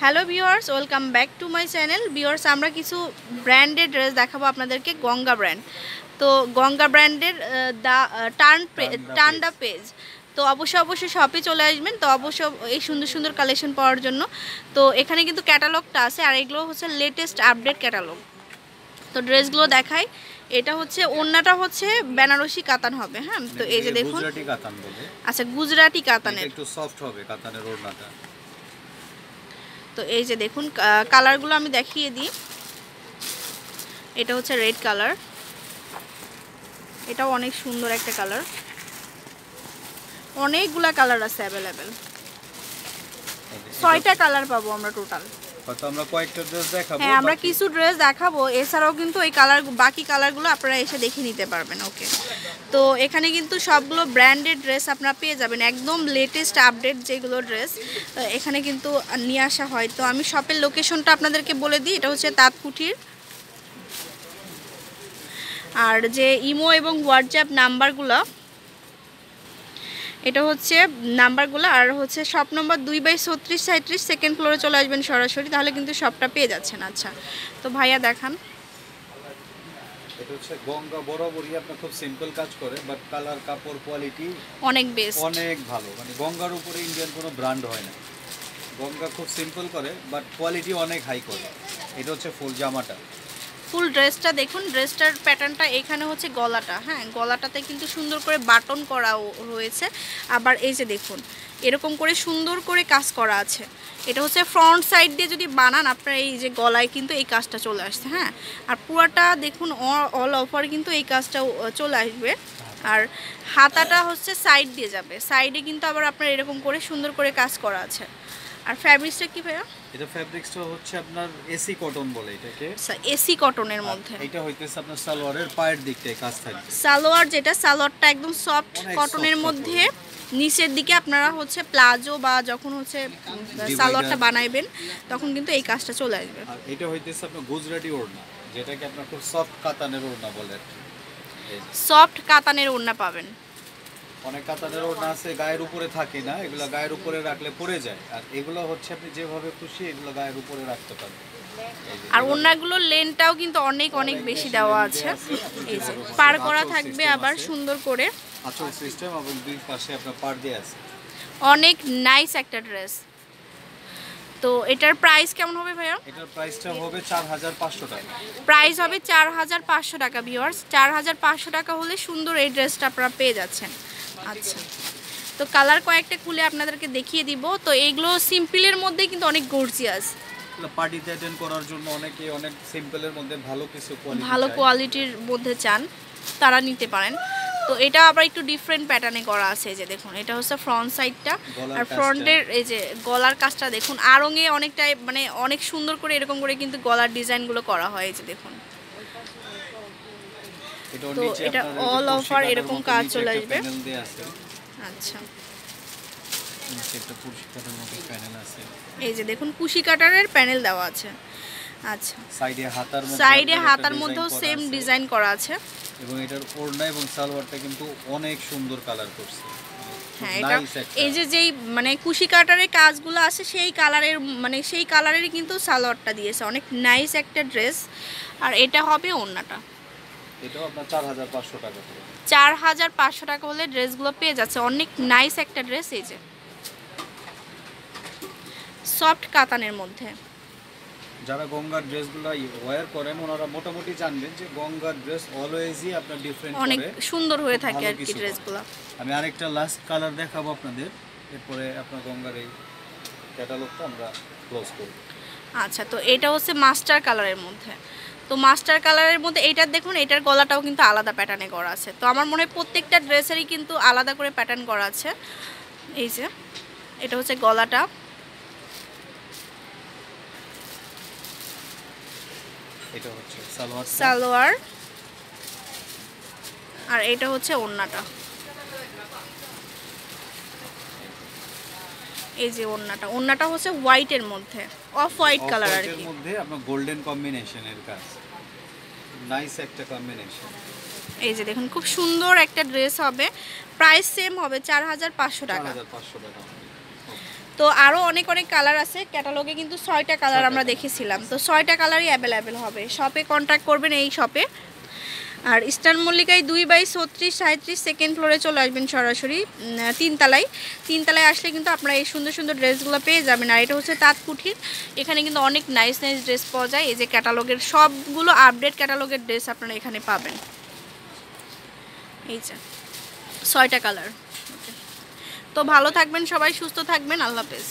Hello viewers, welcome back to my channel. Viewers, আমরা কিছু ব্র্যান্ডের ড্রেস দেখাবো আপনাদেরকে। গঙ্গা ব্র্যান্ড, তো গঙ্গা ব্র্যান্ডের টার্ন দ্য পেজ। তো অবশ্যই শপে চলে আসবেন। তো অবশ্য এই সুন্দর সুন্দর কালেকশন পাওয়ার জন্য। তো এখানে কিন্তু ক্যাটালগটা আছে, আর এগুলো হচ্ছে লেটেস্ট আপডেট ক্যাটালগ। তো ড্রেসগুলো দেখাই। এটা হচ্ছে ওড়নাটা হচ্ছে বেনারসি কাতান হবে। হ্যাঁ, তো এই যে দেখুন, গুজরাটি কাতান বলে। আচ্ছা, গুজরাটি কাতানের, একটু সফট হবে কাতানের ওড়নাটা। তো এই যে দেখুন কালারগুলো আমি দেখিয়ে দিই। এটা হচ্ছে রেড কালার, এটাও অনেক সুন্দর একটা কালার। অনেকগুলা কালার আছে অ্যাভেলেবেল, 6টা কালার পাবো আমরা টোটাল। হয়তো আমরা কয়েকটা ড্রেস দেখাবো। হ্যাঁ, আমরা কিছু ড্রেস দেখাবো, এছাড়াও কিন্তু এই কালার বাকি কালারগুলো আপনারা এসে দেখে নিতে পারবেন। ওকে, তো এখানে কিন্তু সবগুলো ব্র্যান্ডেড ড্রেস আপনারা পেয়ে যাবেন, একদম লেটেস্ট আপডেট যেগুলো ড্রেস এখানে কিন্তু নিয়ে আসা হয়। তো আমি শপের লোকেশনটা আপনাদেরকে বলে দিই। এটা হচ্ছে তাঁতকুঠির, আর যে ইমো এবং হোয়াটসঅ্যাপ নাম্বারগুলো, এটা হচ্ছে নাম্বারগুলো, আর হচ্ছে শপ নম্বর 2/3637 সেকেন্ড ফ্লোরে চলে আসবেন সরাসরি, তাহলে কিন্তু শপটা পেয়ে যাচ্ছেন। আচ্ছা, তো ভাইয়া দেখান। এটা হচ্ছে গঙ্গা বরাবরই আপনার খুব সিম্পল কাজ করে, বাট কালার কাপড় কোয়ালিটি অনেক বেস্ট, অনেক ভালো। মানে গঙ্গার উপরে ইন্ডিয়ান কোনো ব্র্যান্ড হয় না। গঙ্গা খুব সিম্পল করে, বাট কোয়ালিটি অনেক হাই করে। এটা হচ্ছে ফুল জামাটা, ফুল ড্রেসটা দেখুন। ড্রেসটার প্যাটার্নটা এখানে হচ্ছে গলাটা, হ্যাঁ গলাটাতে কিন্তু সুন্দর করে বাটন করা রয়েছে। আবার এই যে দেখুন, এরকম করে সুন্দর করে কাজ করা আছে। এটা হচ্ছে ফ্রন্ট সাইড দিয়ে যদি বানান আপনার, এই যে গলায় কিন্তু এই কাজটা চলে আসছে। হ্যাঁ, আর পুরাটা দেখুন অল ওভার কিন্তু এই কাজটা চলে আসবে। আর হাতাটা হচ্ছে সাইড দিয়ে যাবে, সাইডে কিন্তু আবার আপনার এরকম করে সুন্দর করে কাজ করা আছে। আর ফ্যাব্রিক্সটা কি ভাইয়া? এটা ফ্যাব্রিক্সটা হচ্ছে আপনার এসি কটন বলে এটাকে। এসি কটনের মধ্যে। এটা হইতেছে আপনার সালোয়ারের পায়ের দিকটায় কাজ থাকবে। সালোয়ার যেটা, সালোয়ারটা একদম সফট কটনের মধ্যে, নিচের দিকে আপনারা হচ্ছে প্লাজো বা যখন হচ্ছে সালোয়ারটা বানাইবেন তখন কিন্তু এই কাজটা চলে আসবে। আর এটা হইতেছে আপনার গুজরাটি ওড়না, যেটাকে আপনার খুব সফট কাতানের ওড়না বলে। সফট কাতানের ওড়না পাবেন। অনেক কাতানের ওড়না আছে গায়ের উপরে থাকে না, এগুলো গায়ের উপরে রাখলে পড়ে যায়। আর এগুলো হচ্ছে আপনি যেভাবে খুশি এগুলো গায়ের উপরে রাখতে পারবেন। আর ওড়নাগুলোর লেনটাও কিন্তু অনেক অনেক বেশি দেওয়া আছে। এই যে পার করা থাকবে আবার সুন্দর করে আঁচল সিস্টেম, এবং দুই পাশে আপনার পার দিয়ে আছে। অনেক নাইস একটা ড্রেস। তো এটার প্রাইস কেমন হবে ভাইয়া? এটার প্রাইসটা হবে 4500 টাকা। প্রাইস হবে 4500 টাকা। ভিউয়ার্স, 4500 টাকা হলে সুন্দর এই ড্রেসটা আপনারা পেয়ে যাচ্ছেন। আচ্ছা, তো কালার কয়েকটা খুলে আপনাদেরকে দেখিয়ে দিব। তো এইগুলো সিম্পলের মধ্যে কিন্তু অনেক গর্জিয়াস, পার্টিতে অ্যাটেন্ড করার জন্য অনেকে অনেক সিম্পলের মধ্যে ভালো কিছু কোয়ালিটি, ভালো কোয়ালিটির মধ্যে চান, তারা নিতে পারেন। তো এটা আবার একটু ডিফারেন্ট প্যাটার্নে করা আছে। এই যে দেখুন, এটা হচ্ছে ফ্রন্ট সাইডটা, আর ফ্রন্টের এই যে গলার কাজটা দেখুন আড়ঙে অনেকটাই, মানে অনেক সুন্দর করে এরকম করে কিন্তু গলার ডিজাইনগুলো করা হয়। এই যে দেখুন, তো এটা অল ওভার এরকম কাজ চলে আসবে। আচ্ছা, এই যে দেখুন কুশি কাটারের প্যানেল দেওয়া আছে। আচ্ছা, সাইডে হাতার মধ্যেও সেম ডিজাইন করা আছে। এবং এটার ওড়না এবং সালোয়ারটা কিন্তু অনেক সুন্দর কালার করছে। হ্যাঁ, এটা এই যে যেই মানে কুশি কাটারের কাজগুলো আছে সেই কালারের, মানে সেই কালারেরই কিন্তু সালোয়ারটা দিয়েছে। অনেক নাইস একটা ড্রেস। আর এটা হবে ওড়নাটা, এটাও আপনার 4500 টাকা করে। 4500 টাকা হলে ড্রেসগুলো পেয়ে যাচ্ছে। অনেক নাইস একটা ড্রেস। এই যে সফট কাতানের মধ্যে। যারা গঙ্গার ড্রেসগুলো ওয়্যার করেন ওনারা মোটামুটি জানবেন যে গঙ্গার ড্রেস অলওয়েজই আপনার ডিফারেন্ট করে, অনেক সুন্দর হয়ে থাকে আর কি ড্রেসগুলো। আমি আরেকটা লাস্ট কালার দেখাবো আপনাদের, এরপরে আপনার গঙ্গার এই ক্যাটালগটা আমরা ক্লোজ করব। আচ্ছা, তো এটা হচ্ছে মাস্টার কালারের মধ্যে। তো মাস্টার কালারের মধ্যে এইটার দেখুন, এটার গলাটাও কিন্তু আলাদা প্যাটার্নে করা আছে। তো আমার মনে হয় প্রত্যেকটা ড্রেসেরই কিন্তু আলাদা করে প্যাটার্ন করা আছে। এই যে এটা হচ্ছে গলাটা, এটা হচ্ছে সালোয়ার, আর এটা হচ্ছে ওড়নাটা। এই যে ওড়নাটা হচ্ছে হোয়াইটের মধ্যে, অফ হোয়াইট কালার আর কি, এর মধ্যে আপনার গোল্ডেন কম্বিনেশনের কাজ, নাইস একটা কম্বিনেশন। এই যে দেখুন, খুব সুন্দর একটা ড্রেস হবে। প্রাইস সেম হবে 4500 টাকা। 4500 টাকা। তো আরও অনেক অনেক কালার আছে, ক্যাটালগে কিন্তু 6টা কালার আমরা দেখেছিলাম। তো 6টা কালারই অ্যাভেলেবেল হবে। শপে কন্ট্যাক্ট করবেন এই শপে। আর ইস্টার্ন মল্লিকায় 2/36-37 সেকেন্ড ফ্লোরে চলে আসবেন সরাসরি, তিনতলায় আসলে কিন্তু আপনারা এই সুন্দর সুন্দর ড্রেসগুলো পেয়ে যাবেন। আর এটা হচ্ছে তাঁত কুঠির, এখানে কিন্তু অনেক নাইস নাইস ড্রেস পাওয়া যায়। এই যে ক্যাটালগের সবগুলো আপডেট ক্যাটালগের ড্রেস আপনারা এখানে পাবেন। এই যে 6টা কালার। তো ভালো থাকবেন সবাই, সুস্থ থাকবেন, আল্লাহ হাফেজ।